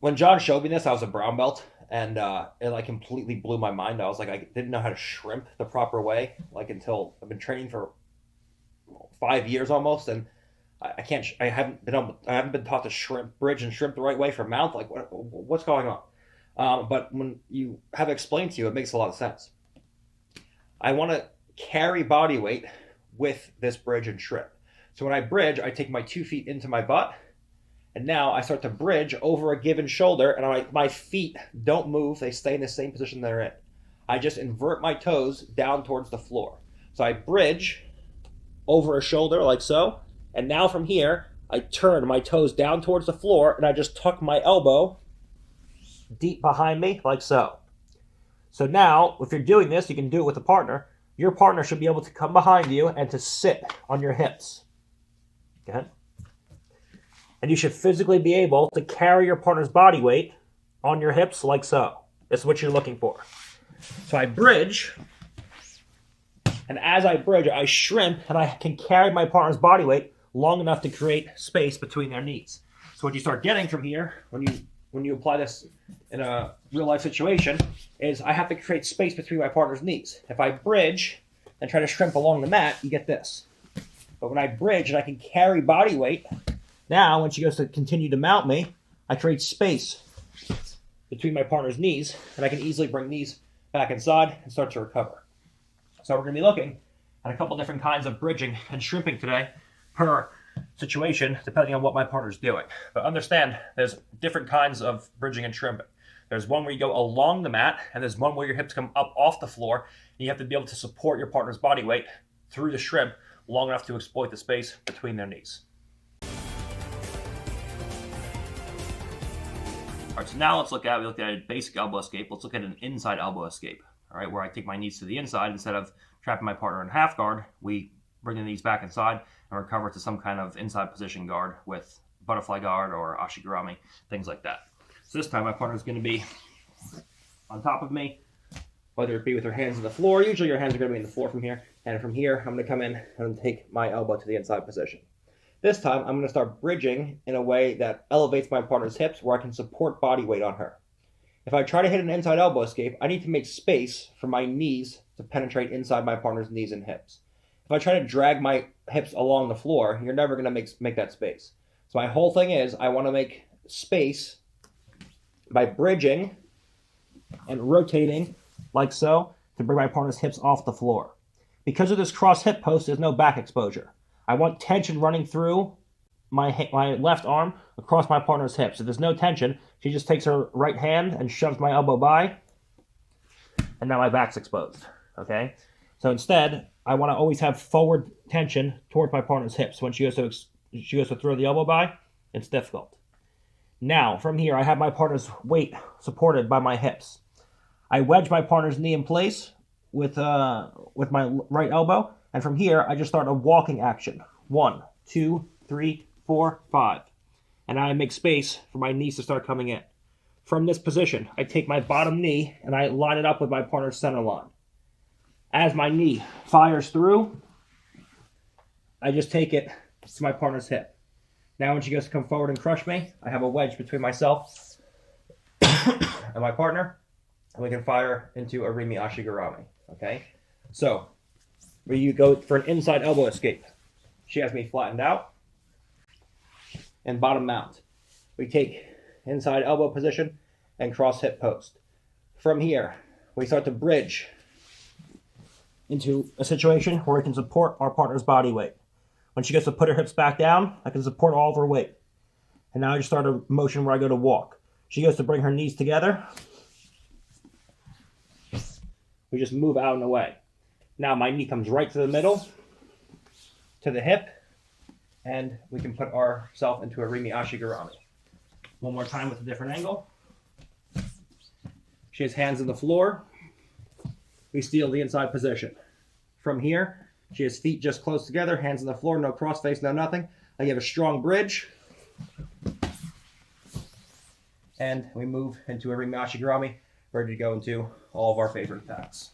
when John showed me this, I was a brown belt, and it like completely blew my mind. I was like, I didn't know how to shrimp the proper way, like until I've been training for 5 years almost, and I can't. I haven't been taught to shrimp bridge and shrimp the right way for mount. Like, what's going on? But when you have it explained to you, it makes a lot of sense. I want to carry body weight with this bridge and shrimp. So when I bridge, I take my 2 feet into my butt, and now I start to bridge over a given shoulder, and my feet don't move. They stay in the same position they're in. I just invert my toes down towards the floor. So I bridge over a shoulder like so, and now from here, I turn my toes down towards the floor, and I just tuck my elbow deep behind me like so. So now, if you're doing this, you can do it with a partner. Your partner should be able to come behind you and to sit on your hips. Okay? And you should physically be able to carry your partner's body weight on your hips like so. That's what you're looking for. So I bridge, and as I bridge, I shrimp, and I can carry my partner's body weight long enough to create space between their knees. So what you start getting from here, when you apply this in a real life situation, is I have to create space between my partner's knees. If I bridge and try to shrimp along the mat, you get this. But when I bridge and I can carry body weight, now when she goes to continue to mount me, I create space between my partner's knees, and I can easily bring these back inside and start to recover. So we're going to be looking at a couple different kinds of bridging and shrimping today per situation, depending on what my partner's doing. But understand, there's different kinds of bridging and shrimping. There's one where you go along the mat, and there's one where your hips come up off the floor, and you have to be able to support your partner's body weight through the shrimp long enough to exploit the space between their knees. All right, so now we looked at a basic elbow escape. Let's look at an inside elbow escape, all right, where I take my knees to the inside. Instead of trapping my partner in half guard, we bring the knees back inside and recover to some kind of inside position guard with butterfly guard or ashigurami, things like that. So this time my partner is going to be on top of me, whether it be with her hands on the floor. Usually your hands are going to be in the floor from here. And from here, I'm going to come in and take my elbow to the inside position. This time, I'm going to start bridging in a way that elevates my partner's hips where I can support body weight on her. If I try to hit an inside elbow escape, I need to make space for my knees to penetrate inside my partner's knees and hips. If I try to drag my hips along the floor, you're never going to make that space. So my whole thing is I want to make space by bridging and rotating like so to bring my partner's hips off the floor. Because of this cross hip post, there's no back exposure. I want tension running through my left arm across my partner's hips. If there's no tension, she just takes her right hand and shoves my elbow by, and now my back's exposed, okay? So instead, I want to always have forward tension towards my partner's hips. When she goes to throw the elbow by, it's difficult. Now, from here, I have my partner's weight supported by my hips. I wedge my partner's knee in place with my right elbow, and from here, I just start a walking action. 1, 2, 3, 4, 5. And now I make space for my knees to start coming in. From this position, I take my bottom knee and I line it up with my partner's center line. As my knee fires through, I just take it to my partner's hip. Now when she goes to come forward and crush me, I have a wedge between myself and my partner, and we can fire into a Rimi Ashigurami, okay? So, where you go for an inside elbow escape. She has me flattened out and bottom mount. We take inside elbow position and cross hip post. From here, we start to bridge into a situation where we can support our partner's body weight. When she gets to put her hips back down, I can support all of her weight. And now I just start a motion where I go to walk. She goes to bring her knees together. We just move out and away. Now my knee comes right to the middle, to the hip, and we can put ourselves into a Rimi Ashigurami. One more time with a different angle. She has hands on the floor. We steal the inside position. From here, she has feet just close together, hands on the floor, no cross face, no nothing. I give a strong bridge. And we move into a Rimi Ashigurami, ready to go into all of our favorite attacks.